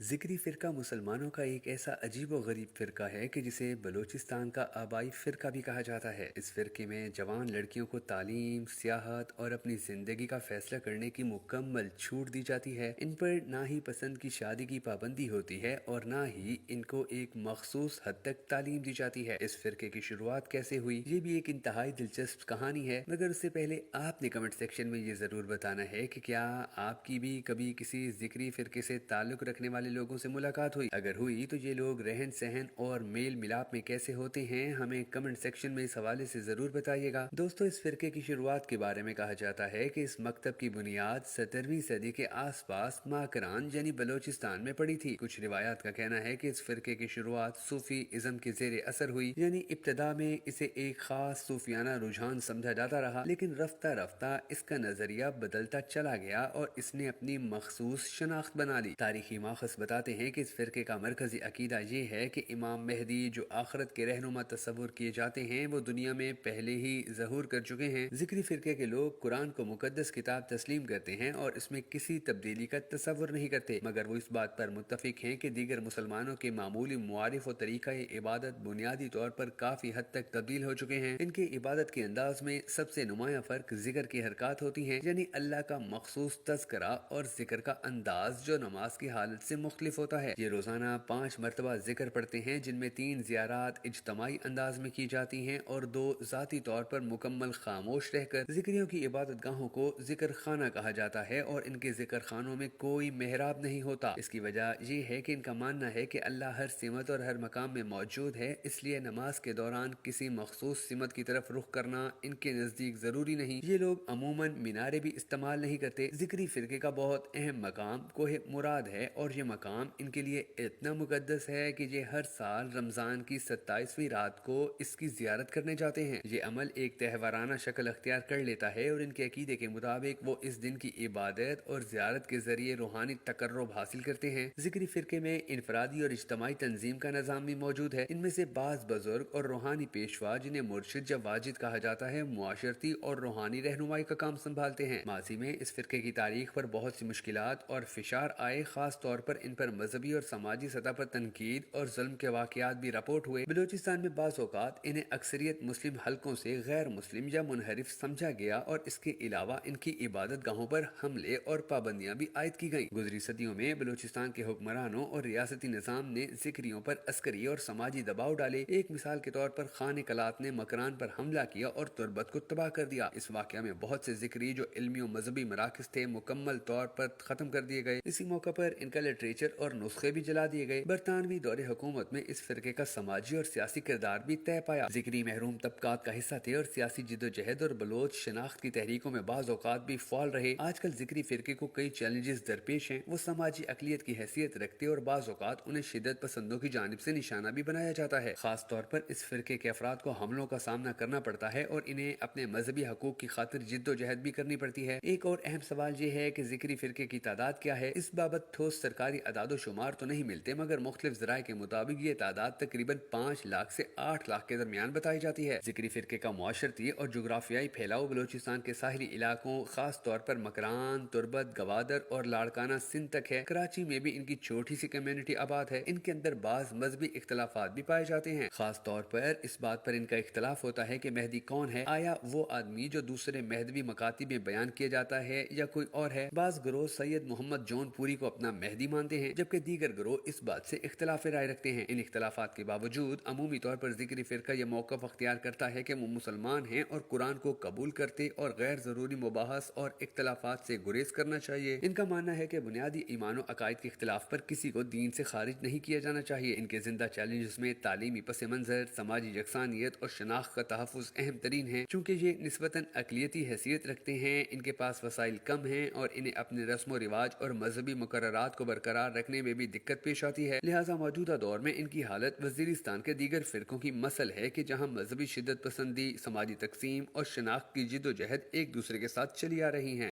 ذکری فرقہ مسلمانوں کا ایک ایسا عجیب و غریب فرقہ ہے کہ جسے بلوچستان کا آبائی فرقہ بھی کہا جاتا ہے۔ اس فرقے میں جوان لڑکیوں کو تعلیم، سیاحت اور اپنی زندگی کا فیصلہ کرنے کی مکمل چھوٹ دی جاتی ہے۔ ان پر نہ ہی پسند کی شادی کی پابندی ہوتی ہے اور نہ ہی ان کو ایک مخصوص حد تک تعلیم دی جاتی ہے۔ اس فرقے کی شروعات کیسے ہوئی، یہ بھی ایک انتہائی دلچسپ کہانی ہے، مگر اس سے پہلے آپ نے کمنٹ سیکشن میں یہ ضرور بتانا ہے کہ کیا آپ کی بھی کبھی کسی ذکری فرقے سے تعلق رکھنے والے لوگوں سے ملاقات ہوئی؟ اگر ہوئی تو یہ لوگ رہن سہن اور میل ملاپ میں کیسے ہوتے ہیں، ہمیں کمنٹ سیکشن میں اس حوالے سے ضرور بتائیے گا۔ دوستو، اس فرقے کی شروعات کے بارے میں کہا جاتا ہے کہ اس مکتب کی بنیاد 17ویں صدی کے آس پاس ماکران یعنی بلوچستان میں پڑی تھی۔ کچھ روایات کا کہنا ہے کہ اس فرقے کی شروعات صوفی ازم کے زیر اثر ہوئی، یعنی ابتدا میں اسے ایک خاص صوفیانہ رجحان سمجھا جاتا رہا، لیکن رفتہ رفتہ اس کا نظریہ بدلتا چلا گیا اور اس نے اپنی مخصوص شناخت بنا لی۔ تاریخی ماخذ بتاتے ہیں کہ اس فرقے کا مرکزی عقیدہ یہ ہے کہ امام مہدی جو آخرت کے رہنما تصور کیے جاتے ہیں وہ دنیا میں پہلے ہی ظہور کر چکے ہیں۔ ذکری فرقے کے لوگ قرآن کو مقدس کتاب تسلیم کرتے ہیں اور اس میں کسی تبدیلی کا تصور نہیں کرتے، مگر وہ اس بات پر متفق ہیں کہ دیگر مسلمانوں کے معمولی معارف و طریقہ عبادت بنیادی طور پر کافی حد تک تبدیل ہو چکے ہیں۔ ان کی عبادت کے انداز میں سب سے نمایاں فرق ذکر کی حرکات ہوتی ہیں، یعنی اللہ کا مخصوص تذکرہ اور ذکر کا انداز جو نماز کی حالت سے مختلف ہوتا ہے۔ یہ روزانہ 5 مرتبہ ذکر پڑھتے ہیں، جن میں 3 زیارات اجتماعی انداز میں کی جاتی ہیں اور 2 ذاتی طور پر مکمل خاموش رہ کر۔ ذکریوں کی عبادت گاہوں کو ذکر خانہ کہا جاتا ہے اور ان کے ذکر خانوں میں کوئی محراب نہیں ہوتا۔ اس کی وجہ یہ ہے کہ ان کا ماننا ہے کہ اللہ ہر سمت اور ہر مقام میں موجود ہے، اس لیے نماز کے دوران کسی مخصوص سمت کی طرف رخ کرنا ان کے نزدیک ضروری نہیں۔ یہ لوگ عموماً مینارے بھی استعمال نہیں کرتے۔ ذکری فرقے کا بہت اہم مقام کوہ مراد ہے اور یہ مقام ان کے لیے اتنا مقدس ہے کہ یہ ہر سال رمضان کی 27ویں رات کو اس کی زیارت کرنے جاتے ہیں۔ یہ عمل ایک تہوارانہ شکل اختیار کر لیتا ہے اور ان کے عقیدے کے مطابق وہ اس دن کی عبادت اور زیارت کے ذریعے روحانی تقرب حاصل کرتے ہیں۔ ذکری فرقے میں انفرادی اور اجتماعی تنظیم کا نظام بھی موجود ہے۔ ان میں سے بعض بزرگ اور روحانی پیشوا، جنہیں مرشد یا واجد کہا جاتا ہے، معاشرتی اور روحانی رہنمائی کا کام سنبھالتے ہیں۔ ماضی میں اس فرقے کی تاریخ پر بہت سی مشکلات اور فشار آئے، خاص طور پر ان پر مذہبی اور سماجی سطح پر تنقید اور ظلم کے واقعات بھی رپورٹ ہوئے۔ بلوچستان میں بعض اوقات انہیں اکثریت مسلم حلقوں سے غیر مسلم یا منحرف سمجھا گیا اور اس کے علاوہ ان کی عبادت گاہوں پر حملے اور پابندیاں بھی عائد کی گئیں۔ گزری صدیوں میں بلوچستان کے حکمرانوں اور ریاستی نظام نے ذکریوں پر عسکری اور سماجی دباؤ ڈالے۔ ایک مثال کے طور پر خانِ قلات نے مکران پر حملہ کیا اور تربت کو تباہ کر دیا۔ اس واقعہ میں بہت سے ذکری جو علمی و مذہبی مراکز تھے مکمل طور پر ختم کر دیے گئے۔ اسی موقع پر ان کا لٹریچر اور نسخے بھی جلا دیے گئے۔ برطانوی دور حکومت میں اس فرقے کا سماجی اور سیاسی کردار بھی طے پایا۔ ذکری محروم طبقات کا حصہ تھے اور سیاسی جدوجہد اور بلوچ شناخت کی تحریکوں میں بعض اوقات بھی فعال رہے۔ آج کل ذکری فرقے کو کئی چیلنجز درپیش ہیں۔ وہ سماجی اقلیت کی حیثیت رکھتے اور بعض اوقات انہیں شدت پسندوں کی جانب سے نشانہ بھی بنایا جاتا ہے۔ خاص طور پر اس فرقے کے افراد کو حملوں کا سامنا کرنا پڑتا ہے اور انہیں اپنے مذہبی حقوق کی خاطر جدوجہد بھی کرنی پڑتی ہے۔ ایک اور اہم سوال یہ ہے کہ ذکری فرقے کی تعداد کیا ہے۔ اس بابت ٹھوس سرکاری اعداد و شمار تو نہیں ملتے، مگر مختلف ذرائع کے مطابق یہ تعداد تقریباً 5 لاکھ سے 8 لاکھ کے درمیان بتائی جاتی ہے۔ ذکری فرقے کا معاشرتی اور جغرافیائی پھیلاؤ بلوچستان کے ساحلی علاقوں، خاص طور پر مکران، تربت، گوادر اور لاڑکانہ سندھ تک ہے۔ کراچی میں بھی ان کی چھوٹی سی کمیونٹی آباد ہے۔ ان کے اندر بعض مذہبی اختلافات بھی پائے جاتے ہیں۔ خاص طور پر اس بات پر ان کا اختلاف ہوتا ہے کہ مہدی کون ہے، آیا وہ آدمی جو دوسرے مہدوی مکاتب میں بیان کیا جاتا ہے یا کوئی اور ہے۔ بعض گروہ سید محمد جون پوری کو اپنا مہدی مانتے ہیں، جبکہ دیگر گروہ اس بات سے اختلاف رائے رکھتے ہیں۔ ان اختلافات کے باوجود عمومی طور پر ذکری فرقہ یہ موقف اختیار کرتا ہے کہ وہ مسلمان ہیں اور قرآن کو قبول کرتے اور غیر ضروری مباحث اور اختلافات سے گریز کرنا چاہیے۔ ان کا ماننا ہے کہ بنیادی ایمان و عقائد کے اختلاف پر کسی کو دین سے خارج نہیں کیا جانا چاہیے۔ ان کے زندہ چیلنجز میں تعلیمی پس منظر، سماجی یکسانیت اور شناخت کا تحفظ اہم ترین ہیں۔ چونکہ یہ نسبتاً اقلیتی حیثیت رکھتے ہیں، ان کے پاس وسائل کم ہیں اور انہیں اپنے رسم و رواج اور مذہبی مقررات کو برقرار رکھنے میں بھی دقت پیش آتی ہے۔ لہٰذا موجودہ دور میں ان کی حالت وزیرستان کے دیگر فرقوں کی مثل ہے کہ جہاں مذہبی شدت پسندی، سماجی تقسیم اور شناخت کی جدوجہد ایک دوسرے کے ساتھ چلی آ رہی ہیں۔